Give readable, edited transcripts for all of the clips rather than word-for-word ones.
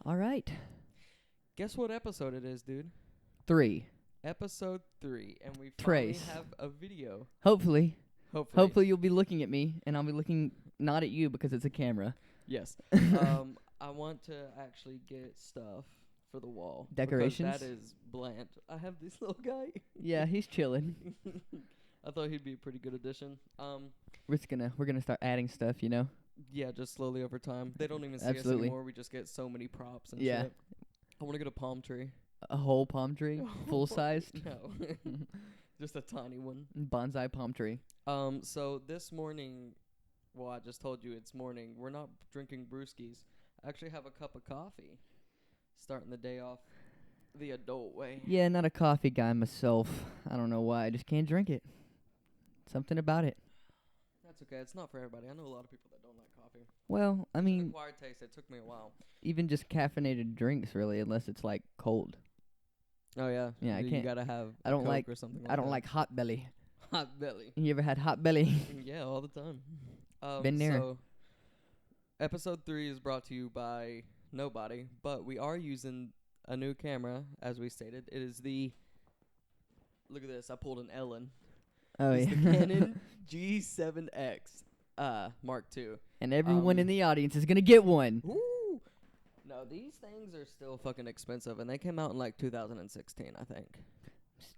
All right. Guess what episode it is, dude? 3. Episode 3, and we finally Trace. have a video. Hopefully. Hopefully. Hopefully you'll be looking at me, and I'll be looking not at you because it's a camera. Yes. I want to actually get stuff for the wall. Decorations? Because that is bland. I have this little guy. Yeah, he's chilling. I thought he'd be a pretty good addition. We're gonna start adding stuff, you know. Yeah, just slowly over time. They don't even see Absolutely. us anymore. We just get so many props and Yeah. shit. I want to get a palm tree. A whole palm tree, full sized, No. Just a tiny one. bonsai palm tree. So this morning, well, I just told you it's morning. We're not drinking brewskis. I actually have a cup of coffee. Starting the day off the adult way. Yeah, not a coffee guy myself. I don't know why. I just can't drink it. Something about it. That's okay. It's not for everybody. I know a lot of people that don't like coffee. Well, I It's an mean, acquired taste. It took me a while. even just caffeinated drinks, really, unless it's like cold. Oh yeah. Yeah, I You can't- gotta have. I don't Coke like- Or something I don't that. like hot belly. hot belly. You ever had hot belly? Yeah, all the time. Been there. So, episode 3 is brought to you by nobody, but we are using a new camera, as we stated. It is the. Look at this. I pulled an Ellen. Oh It's yeah. the Canon G7X Mark II. And everyone in Um, the audience is gonna get one. Ooh. No, these things are still fucking expensive, and they came out in like 2016, I think.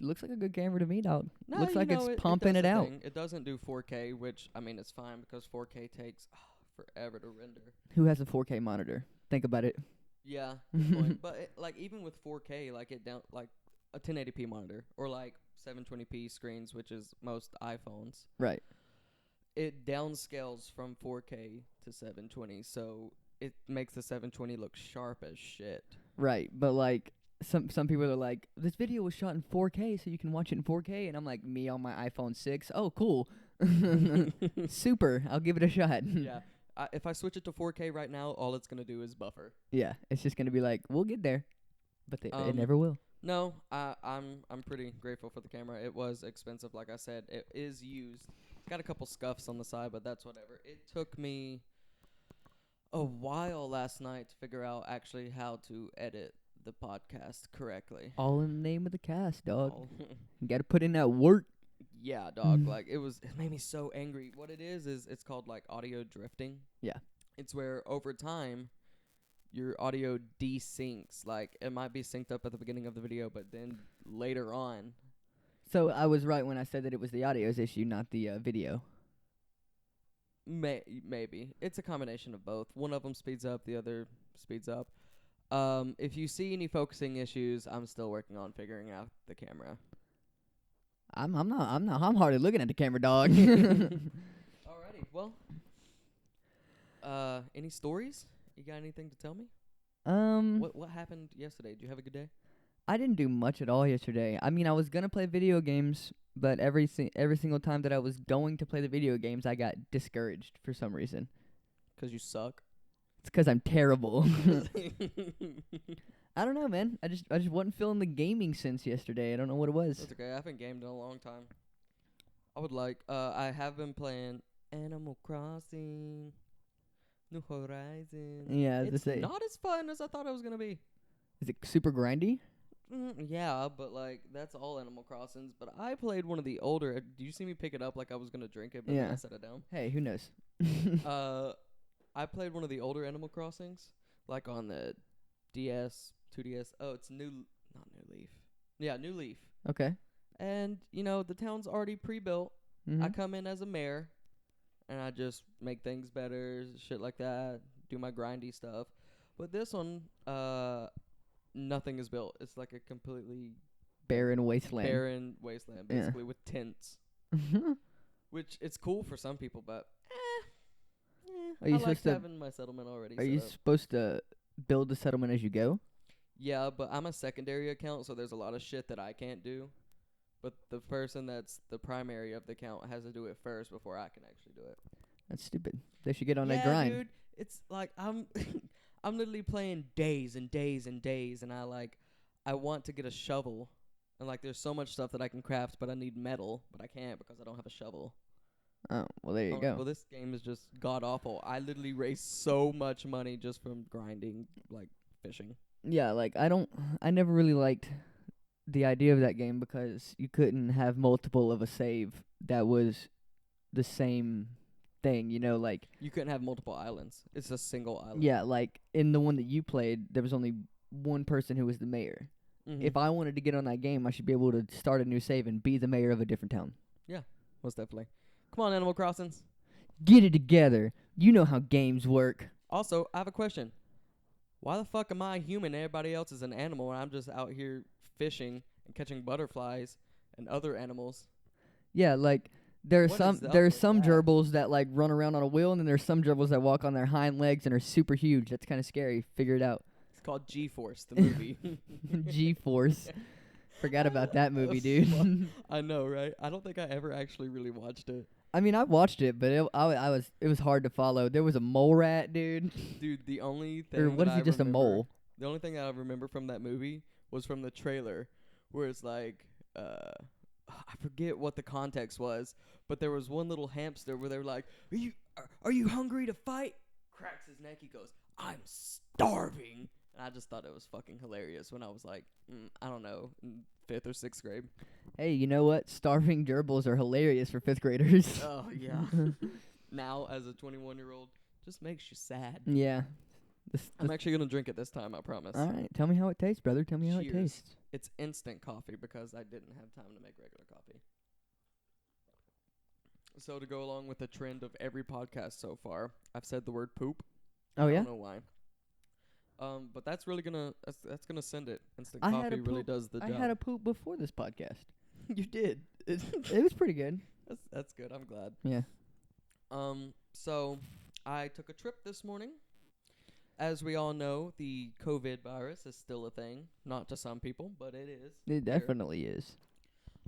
Looks like a good camera to me, dog. No, Looks you like know, it's pumping does it the out. thing. It doesn't do 4K, which I mean it's fine because 4K takes forever to render. Who has a 4K monitor? Think about it. Yeah, good point. But like even with 4K, like it down like a 1080p monitor or like 720p screens, which is most iPhones. Right. It downscales from 4K to 720, so it makes the 720 look sharp as shit. Right. But like some people are like, this video was shot in 4K, so you can watch it in 4K, and I'm like, me on my iPhone 6. Oh, cool. Super. I'll give it a shot. Yeah. If I switch it to 4K right now, all it's gonna do is buffer. Yeah. It's just gonna be like, we'll get there, but it Um, never will. No, I'm pretty grateful for the camera. It was expensive, like I said. It is used. Got a couple scuffs on the side, but that's whatever. It took me a while last night to figure out actually how to edit the podcast correctly. All in the name of the cast, dog. Oh. You gotta put in that work. Yeah, dog. Like it made me so angry. What it is it's called like audio drifting. Yeah. It's where over time your audio desyncs. Like it might be synced up at the beginning of the video, but then later on. So I was right when I said that it was the audio's issue, not the video. Maybe. It's a combination of both. One of them speeds up, the other speeds up. If you see any focusing issues, I'm still working on figuring out the camera. I'm hardly looking at the camera, dog. Alrighty. Well, any stories? You got anything to tell me? What happened yesterday? Did you have a good day? I didn't do much at all yesterday. I mean, I was gonna play video games, but every single time that I was going to play the video games, I got discouraged for some reason. 'Cause you suck. It's 'cause I'm terrible. I don't know, man. I just wasn't feeling the gaming sense yesterday. I don't know what it was. That's okay. I haven't gamed in a long time. I have been playing Animal Crossing, New Horizons. Yeah, I was It's gonna say, not as fun as I thought it was gonna be. is it super grindy? Yeah, but like that's all Animal Crossings. But I played one of the older. Do you see me pick it up like I was gonna drink it, but then Yeah. I set it down? Hey, who knows? I played one of the older Animal Crossings, like on the DS, 2DS. Oh, it's not New Leaf. Yeah, New Leaf. Okay. And the town's already pre-built. Mhm. I come in as a mayor, and I just make things better, shit like that. Do my grindy stuff. But this one, nothing is built. It's like a completely Barren wasteland. barren wasteland, Yeah. basically with tents. Which it's cool for some people, but Are you I like supposed to- having my settlement already. Are you set up. supposed to build the settlement as you go? Yeah, but I'm a secondary account, so there's a lot of shit that I can't do. But the person that's the primary of the account has to do it first before I can actually do it. That's stupid. They should get on Yeah, that grind. dude. It's like I'm I'm literally playing days and days and days, and I want to get a shovel, and like there's so much stuff that I can craft, but I need metal, but I can't because I don't have a shovel. Oh, well, there you go. Well, this game is just god awful. I literally raised so much money just from grinding like fishing. Yeah, like I never really liked the idea of that game because you couldn't have multiple of a save that was the same thing, like You couldn't have multiple islands. It's a single island. yeah, like in the one that you played, there was only one person who was the mayor. Mm-hmm. If I wanted to get on that game, I should be able to start a new save and be the mayor of a different town. Most definitely. Come on, Animal Crossings. Get it together. You know how games work. Also, I have a question. Why the fuck am I human and everybody else is an animal and I'm just out here fishing and catching butterflies and other animals? Yeah, like there's What some is up there's with some that? gerbils that like run around on a wheel, and then there's some gerbils that walk on their hind legs and are super huge. That's kind of scary. Figure it out. It's called G-Force, the movie. G-Force. Forgot about that movie, dude. I know, right? I don't think I ever actually really watched it. I mean, I watched it, but it was hard to follow. There was a mole rat, dude. Dude, the only thing Or what that is he, I just a remember- mole? The only thing that I remember from that movie was from the trailer, where it's like, I forget what the context was, but there was one little hamster where they were like, "Are you hungry to fight?" Cracks his neck. He goes, "I'm starving." And I just thought it was fucking hilarious when I was like, I don't know, in 5th or 6th grade. Hey, you know what? Starving gerbils are hilarious for 5th graders. Oh yeah. Now, as a 21-year-old, just makes you sad. Yeah. I'm actually gonna drink it this time. I promise. All right. Tell me how it tastes, brother. Tell me how it Cheers. tastes. It's instant coffee because I didn't have time to make regular coffee. So to go along with the trend of every podcast so far, I've said the word poop. Oh, I yeah? don't know why. But that's really that's gonna send it. Instant I had coffee a really poop- does the I job. had a poop before this podcast. You did. It was pretty good. That's good. I'm glad. Yeah. So I took a trip this morning. As we all know, the COVID virus is still a thing. Not to some people, but it is. It here. definitely is.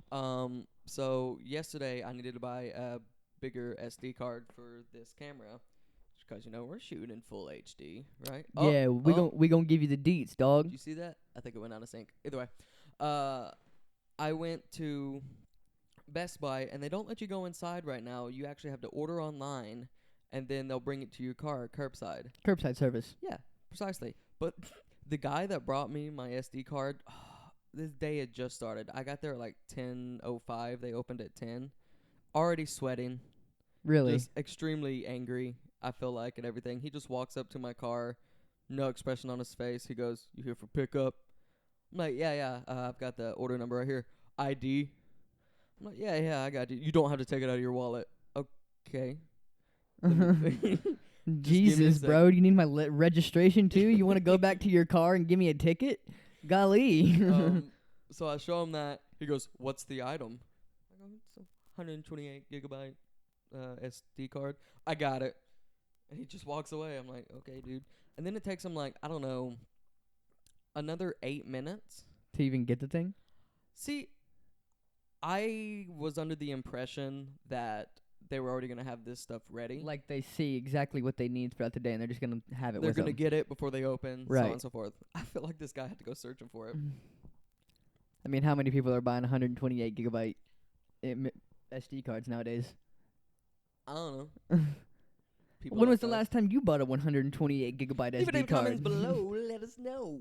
So yesterday I needed to buy a bigger SD card for this camera, because we're shooting in full HD, right? Yeah, we gonna give you the deets, dog. Did you see that? I think it went out of sync. Either way, I went to Best Buy and they don't let you go inside right now. You actually have to order online, and then they'll bring it to your car curbside. Curbside service. Yeah, precisely. But the guy that brought me my SD card, this day had just started. I got there at like 10:05. They opened at 10. Already sweating. Really? Just extremely angry, I feel like, and everything. He just walks up to my car, no expression on his face. He goes, "You here for pickup?" I'm like, yeah. I've got the order number right here. ID. I'm like, yeah, I got you. You don't have to take it out of your wallet. Okay. Jesus, bro. Do you need my registration too? You want to go back to your car and give me a ticket? Golly. So I show him that. He goes, "What's the item?" I go, "It's a 128 gigabyte SD card." I got it. And he just walks away. I'm like, "Okay, dude." And then it takes him like, I don't know, another 8 minutes to even get the thing? See, I was under the impression that they were already going to have this stuff ready. Like they see exactly what they need throughout the day, and they're just going to have it They're with going to them. get it before they open, so Right. on and so forth. I feel like this guy had to go searching for it. I mean, how many people are buying 128 gigabyte SD cards nowadays? I don't know. People When like was the us. last time you bought a 128 gigabyte Leave it SD in the comments card? below. Let us know.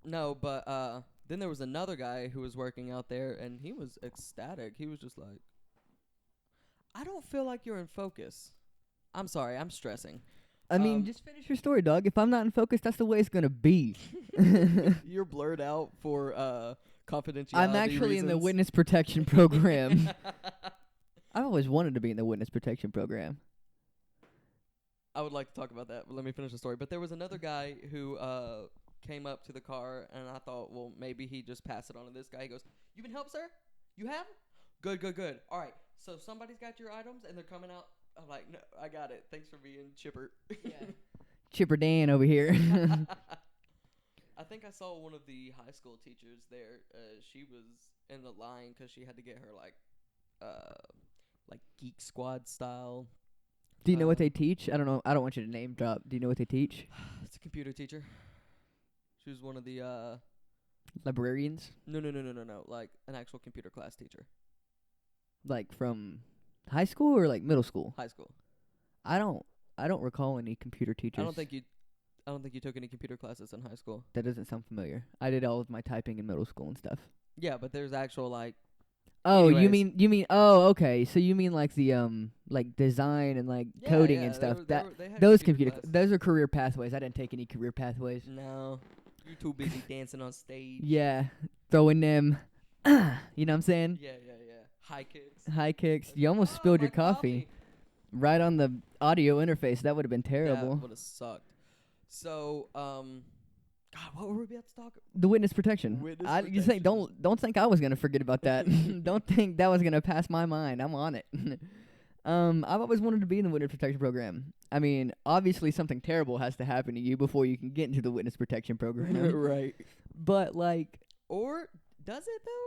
No, but then there was another guy who was working out there, and he was ecstatic. He was just like, "I don't feel like you're in focus." I'm sorry, I'm stressing. I mean, just finish your story, dog. If I'm not in focus, that's the way it's gonna be. You're blurred out for confidentiality I'm actually in the reasons. witness protection program. I've always wanted to be in the witness protection program. I would like to talk about that, but let me finish the story. But there was another guy who came up to the car, and I thought, well, maybe he just passed it on to this guy. He goes, "You been helped, sir? You have? Good. All right, so somebody's got your items, and they're coming out." I'm like, "No, I got it. Thanks for being chipper." Yeah. Chipper Dan over here. I think I saw one of the high school teachers there. She was in the line because she had to get her like Geek Squad style. Do you know what they teach? I don't know. I don't want you to name drop. Do you know what they teach? It's a computer teacher. She was one of the Librarians? No. Like an actual computer class teacher. Like from high school or like middle school? High school. I don't recall any computer teachers. I don't think you took any computer classes in high school. That doesn't sound familiar. I did all of my typing in middle school and stuff. Yeah, but there's actual like. Oh, Anyways. you mean oh, okay. So you mean like the like design and like coding and stuff. They had Those classes. those are career pathways. I didn't take any career pathways. No, you're too busy dancing on stage. Yeah, throwing them. You know what I'm saying? Yeah. High kicks. High kicks. You almost spilled your my coffee right on the audio interface. That would have been terrible. That would have sucked. So, God, what were we about to talk? The witness protection. You think don't think I was gonna forget about that. Don't think that was gonna pass my mind. I'm on it. I've always wanted to be in the witness protection program. I mean, obviously something terrible has to happen to you before you can get into the witness protection program. Right. But like, or does it though?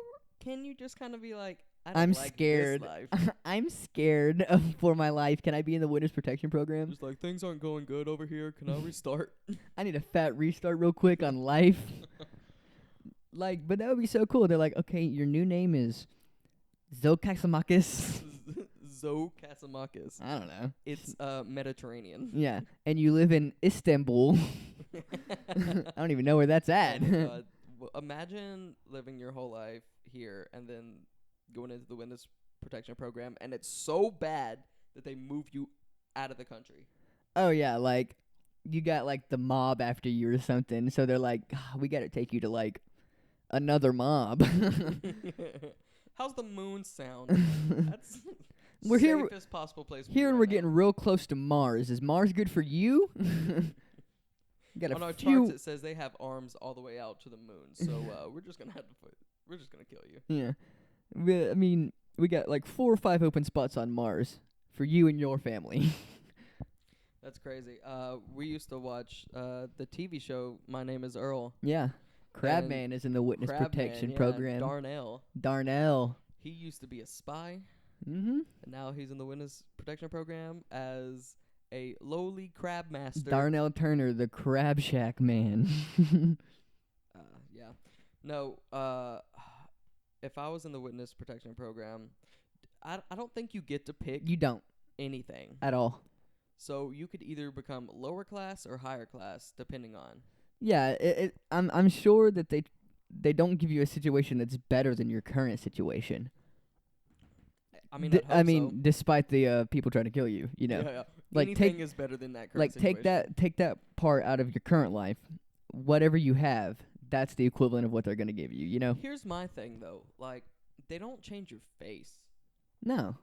Can you just kind of be like, I'm like scared. This life. I'm scared for my life. Can I be in the witness protection program? Just like, things aren't going good over here. Can I restart? I need a fat restart real quick on life. Like, but that would be so cool. They're like, okay, your new name is Zokasamakis. Zokasamakis. I don't know. It's Mediterranean. Yeah, and you live in Istanbul. I don't even know where that's at. Oh my God. Imagine living your whole life here and then going into the witness protection program, and it's so bad that they move you out of the country. Oh yeah, like you got like the mob after you or something, so they're like, we got to take you to like another mob. How's the moon sound? That's we're safest here, possible place. Here right we're now. getting real close to Mars. Is Mars good for you? Got on our few. charts it says they have arms all the way out to the moon, so we're just gonna kill you. Yeah, I mean, we got like 4 or 5 open spots on Mars for you and your family. That's crazy. We used to watch the TV show My Name Is Earl. Yeah, Crabman is in the witness protection program. Darnell. He used to be a spy. Mm-hmm. And now he's in the witness protection program as a lowly crab master. Darnell Turner, the Crab Shack man. Yeah. No, if I was in the witness protection program, I don't think you get to pick You don't anything. at all. So you could either become lower class or higher class, depending on. Yeah, I'm sure that they don't give you a situation that's better than your current situation. I mean, despite the people trying to kill you, you know. Yeah. Like anything is better than that current situation. take that part out of your current life. Whatever you have, that's the equivalent of what they're gonna give you, you know? Here's my thing though. Like, they don't change your face. No.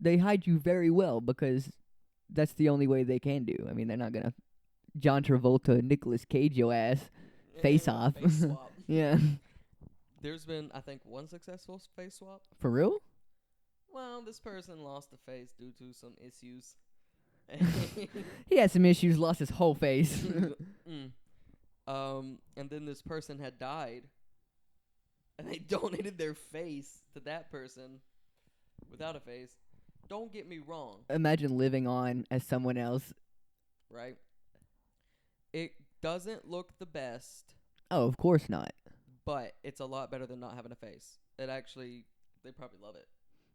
They hide you very well because that's the only way they can do. I mean, they're not gonna John Travolta, Nicolas Cage your ass face off. Face swap. Yeah. There's been, I think, one successful face swap. For real? Well, this person lost a face due to some issues. He had some issues, lost his whole face. And then this person had died, and they donated their face to that person without a face. Don't get me wrong. Imagine living on as someone else. Right? It doesn't look the best, Oh, of course not. but it's a lot better than not having a face. It actually, they probably love it.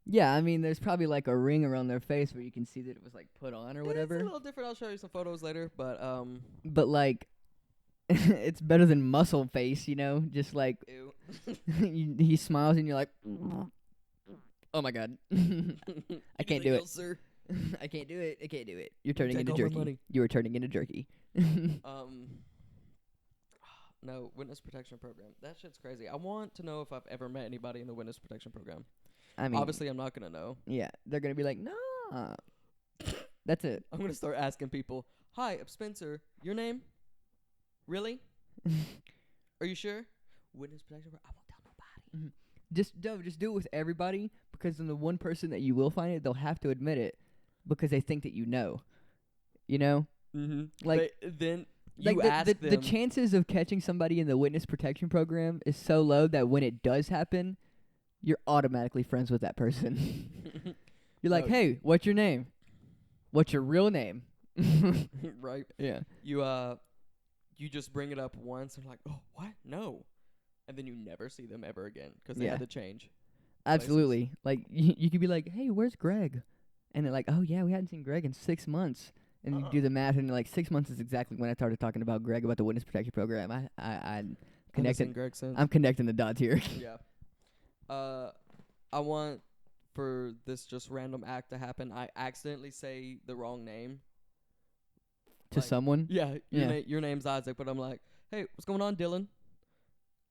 Yeah, I mean, there's probably like a ring around their face where you can see that it was like put on or whatever. It's a little different. I'll show you some photos later, but But like, it's better than muscle face, you know? Just like, ew. he smiles and you're like, oh my God. I can't do it. Sir. I can't do it. I can't do it. You're turning Take into all my jerky. money. You are turning into jerky. No, witness protection program. That shit's crazy. I want to know if I've ever met anybody in the witness protection program. I mean, Obviously, I'm not gonna know. yeah, they're gonna be like, nah. That's it. I'm gonna start asking people. Hi, I'm Spencer. Your name? Really? Are you sure? Witness protection program. I won't tell nobody. Just do it with everybody, because then the one person that you will find it, they'll have to admit it because they think that you know. You know? Mm-hmm. Like then like you ask them. the chances of catching somebody in the witness protection program is so low that when it does happen, you're automatically friends with that person. You're like, hey, what's your name? What's your real name? Right. Yeah. You just bring it up once and like, oh, what? No. And then you never see them ever again because they had to change. Absolutely. Like, you could be like, hey, where's Greg? And they're like, oh, yeah, we hadn't seen Greg in 6 months. And you do the math, and like 6 months is exactly when I started talking about Greg about the witness protection program. I connected. I'm connecting the dots here. Yeah. I want for this just random act to happen. I accidentally say the wrong name to someone. Yeah. Your name's Isaac, but I'm like, hey, what's going on, Dylan?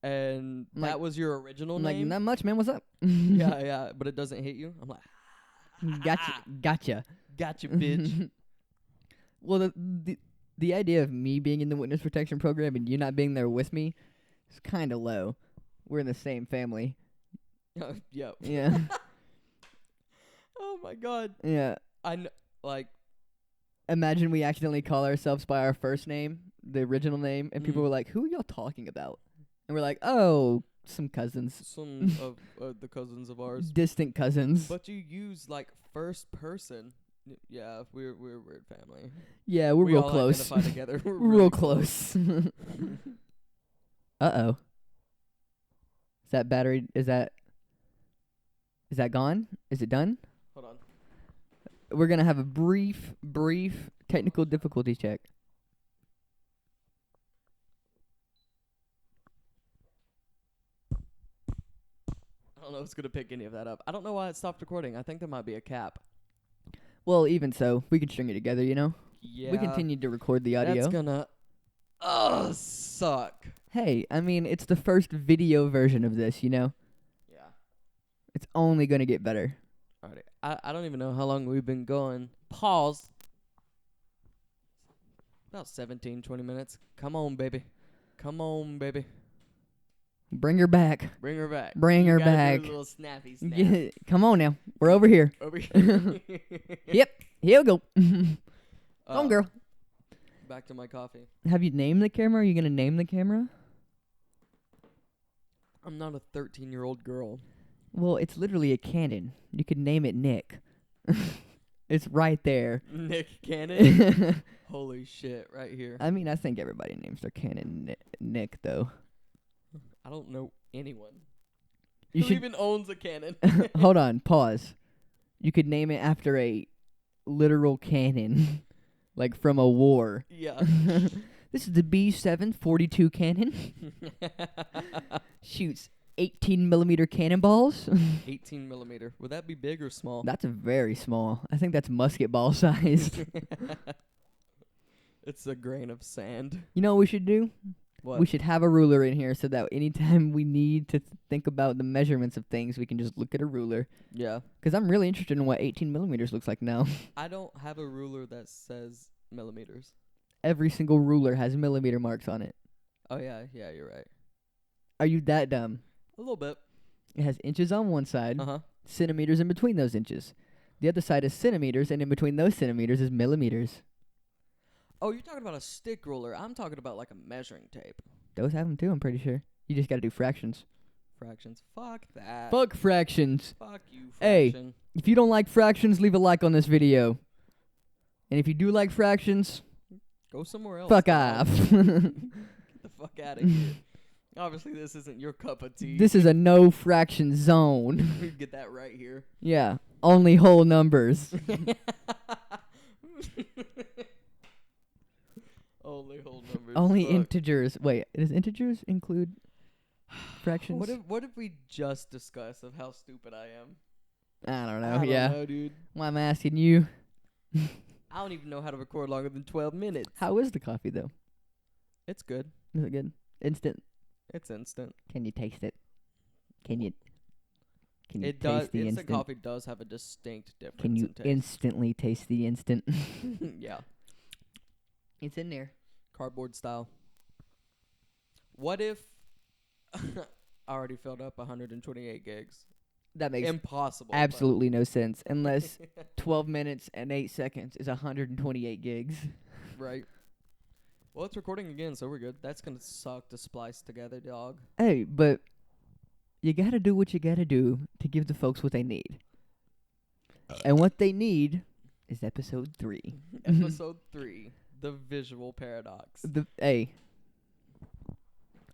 And that was your original name. Like, not much, man. What's up? yeah. But it doesn't hit you. I'm like, gotcha, bitch. Well, the idea of me being in the witness protection program and you not being there with me is kind of low. We're in the same family. Yep. Yeah. Oh my God. Yeah. Imagine we accidentally call ourselves by our first name, the original name, and people were like, "Who are y'all talking about?" And we're like, "Oh, some cousins. Some of the cousins of ours. Distant cousins." But you use like first person. Yeah, we're a weird family. Yeah, we're real close. Identify together. We're real close. Uh-oh. Is that battery? Is that gone? Is it done? Hold on. We're gonna have a brief technical difficulty check. I don't know if it's gonna pick any of that up. I don't know why it stopped recording. I think there might be a cap. Well, even so, we can string it together, you know? Yeah. We continued to record the audio. That's gonna suck. Hey, I mean, it's the first video version of this, you know? Yeah. It's only gonna get better. Alright. I don't even know how long we've been going. Pause. About 17, 20 minutes. Come on, baby. Bring her back. Bring her back. Bring her back. Do a little snappy snap. Come on now. We're over here. Over here. Yep. Here we go. Come on, girl. Back to my coffee. Have you named the camera? Are you going to name the camera? I'm not a 13-year-old girl. Well, it's literally a Canon. You could name it Nick. It's right there. Nick Cannon? Holy shit, right here. I mean, I think everybody names their Canon Nick, though. I don't know anyone who even owns a cannon. Hold on, pause. You could name it after a literal cannon, like from a war. Yeah. This is the B742 cannon. Shoots 18mm cannonballs. 18mm. Would that be big or small? That's very small. I think that's musket ball sized. It's a grain of sand. You know what we should do? What? We should have a ruler in here so that anytime we need to think about the measurements of things, we can just look at a ruler. Yeah. Because I'm really interested in what 18mm looks like now. I don't have a ruler that says millimeters. Every single ruler has millimeter marks on it. Oh, yeah. Yeah, you're right. Are you that dumb? A little bit. It has inches on one side, Uh-huh. centimeters in between those inches. The other side is centimeters, and in between those centimeters is millimeters. Oh, you're talking about a stick ruler. I'm talking about like a measuring tape. Those have them too, I'm pretty sure. You just gotta do fractions. Fractions. Fuck that. Fuck fractions. Fuck you, Hey, fraction. if you don't like fractions, leave a like on this video. And if you do like fractions, go somewhere else. fuck off. Get the fuck out of here. Obviously, this isn't your cup of tea. This is a no fraction zone. Get that right here. Yeah, only whole numbers. Only whole numbers. Only Fuck. integers. Wait, does integers include fractions? What if we just discuss of how stupid I am? I don't know. I don't Yeah. know, dude. Well, I'm asking you. I don't even know how to record longer than 12 minutes. How is the coffee though? It's good. Is it good? Instant. It's instant. Can you taste it? Can you It taste does. the Instant instant? coffee does have a distinct difference. Can you in taste. instantly taste the instant? Yeah. It's in there. Cardboard style. What if I already filled up 128 gigs? That makes Impossible. absolutely no sense unless 12 minutes and 8 seconds is 128 gigs. Right. Well, it's recording again, so we're good. That's gonna suck to splice together, dog. Hey, but you gotta do what you gotta do to give the folks what they need. And what they need is episode 3. Episode 3, the visual paradox. Hey,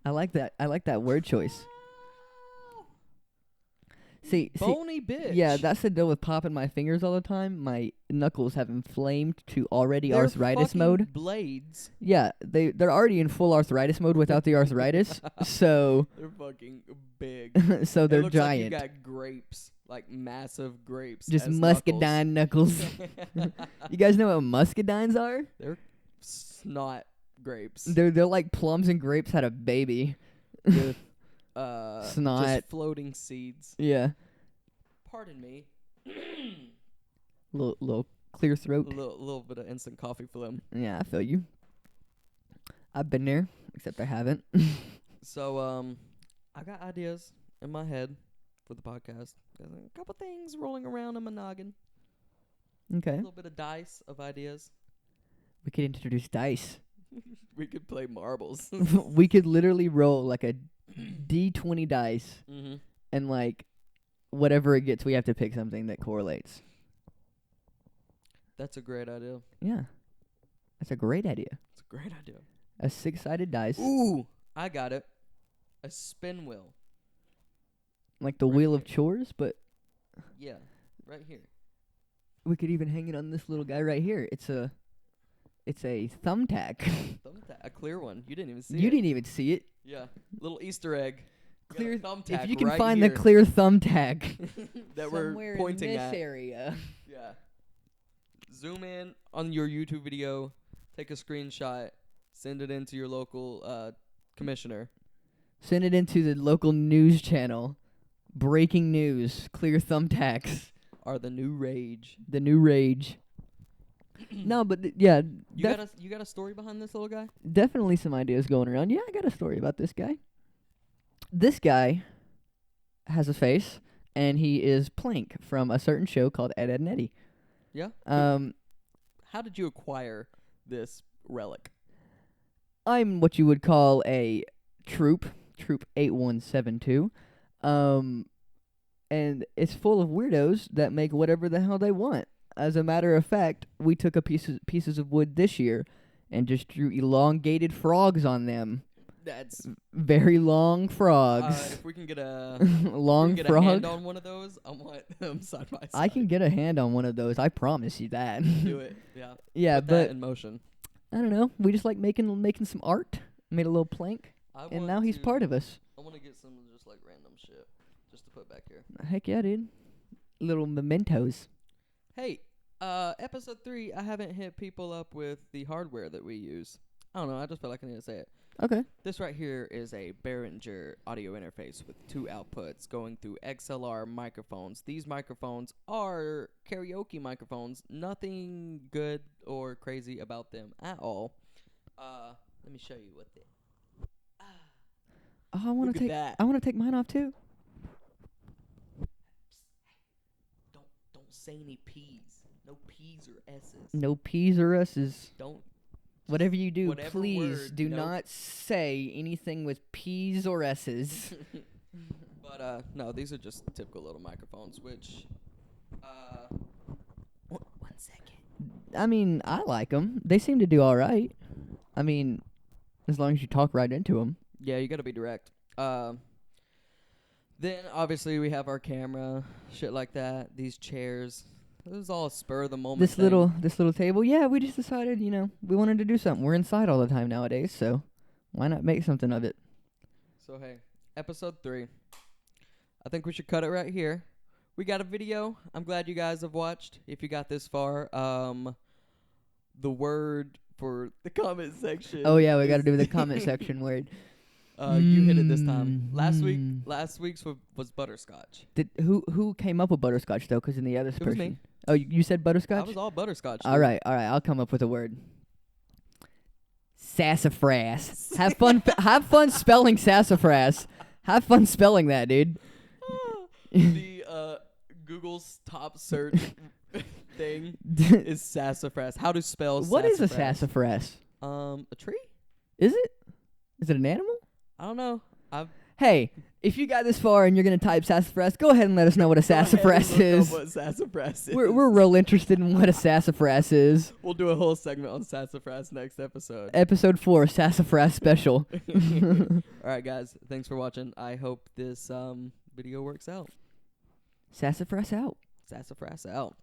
I like that. I like that word choice. See, Bony bitch. Yeah, that's the deal with popping my fingers all the time. My knuckles have inflamed to already They're arthritis fucking mode. blades. Yeah, they're already in full arthritis mode without the arthritis. So they're fucking big. so they're it looks giant. Like you got grapes, like massive grapes. Just as muscadine knuckles. You guys know what muscadines are? They're snot grapes. They're like plums and grapes had a baby. With snot. Just floating seeds. Yeah. Pardon me. little clear throat. A little bit of instant coffee phlegm. Yeah, I feel you. I've been there, except I haven't. So, I got ideas in my head for the podcast. There's a couple things rolling around in my noggin. Okay. A little bit of dice of ideas. We could introduce dice. We could play marbles. We could literally roll like a D20 dice, and like whatever it gets, we have to pick something that correlates. That's a great idea. Yeah. That's a great idea. It's a great idea. A 6-sided dice. Ooh, I got it. A spin wheel. Like the wheel of chores, but yeah, right here. We could even hang it on this little guy right here. It's a thumbtack. A clear one. You didn't even see it. You didn't even see it. Yeah. Little Easter egg. Clear thumbtack. If you can right find here the clear thumbtack that we're pointing in this at. area. Yeah. Zoom in on your YouTube video, take a screenshot, send it into your local commissioner. Send it into the local news channel. Breaking news. Clear thumbtacks are the new rage. The new rage. No, but yeah. You got a story behind this little guy? Definitely some ideas going around. Yeah, I got a story about this guy. This guy has a face, and he is Plank from a certain show called Ed, Edd n Eddy. Yeah? How did you acquire this relic? I'm what you would call a troop 8172. And it's full of weirdos that make whatever the hell they want. As a matter of fact, we took pieces of wood this year and just drew elongated frogs on them. That's very long frogs. If we can get a long get frog. A hand on one of those, I want them side by side. I can get a hand on one of those. I promise you that. Do it. Yeah. Yeah, Put but that in motion. I don't know. We just like making some art. Made a little plank, and now he's part of us. I want to get some just like random shit just to put back here. Heck yeah, dude. Little mementos. Hey, episode 3, I haven't hit people up with the hardware that we use. I don't know. I just felt like I need to say it. Okay. This right here is a Behringer audio interface with 2 outputs going through XLR microphones. These microphones are karaoke microphones. Nothing good or crazy about them at all. Let me show you what they. Oh, I want to take mine off too. Don't say any P's. No P's or S's. No P's or S's. Don't. Whatever you do, whatever please word, do not say anything with P's or S's. But no, these are just typical little microphones. Which, one second. I mean, I like them. They seem to do all right. I mean, as long as you talk right into them. Yeah, you gotta be direct. Then obviously we have our camera, shit like that. These chairs. This is all a spur of the moment. This little table. Yeah, we just decided, we wanted to do something. We're inside all the time nowadays, so why not make something of it? So hey, episode 3. I think we should cut it right here. We got a video. I'm glad you guys have watched. If you got this far, the word for the comment section. Oh yeah, we got to do the comment section word. You hit it this time. Last week's was butterscotch. Who came up with butterscotch though? Because in the other person. It was me. Oh, you said butterscotch? I was all butterscotch. All right. I'll come up with a word. Sassafras. Have fun spelling sassafras. Have fun spelling that, dude. The Google's top search thing is sassafras. How to spell what sassafras. What is a sassafras? A tree? Is it? Is it an animal? I don't know. Hey, if you got this far and you're going to type sassafras, go ahead and let us know what a sassafras is. What sassafras is. We're real interested in what a sassafras is. We'll do a whole segment on sassafras next episode. Episode 4, sassafras special. All right, guys. Thanks for watching. I hope this video works out. Sassafras out. Sassafras out.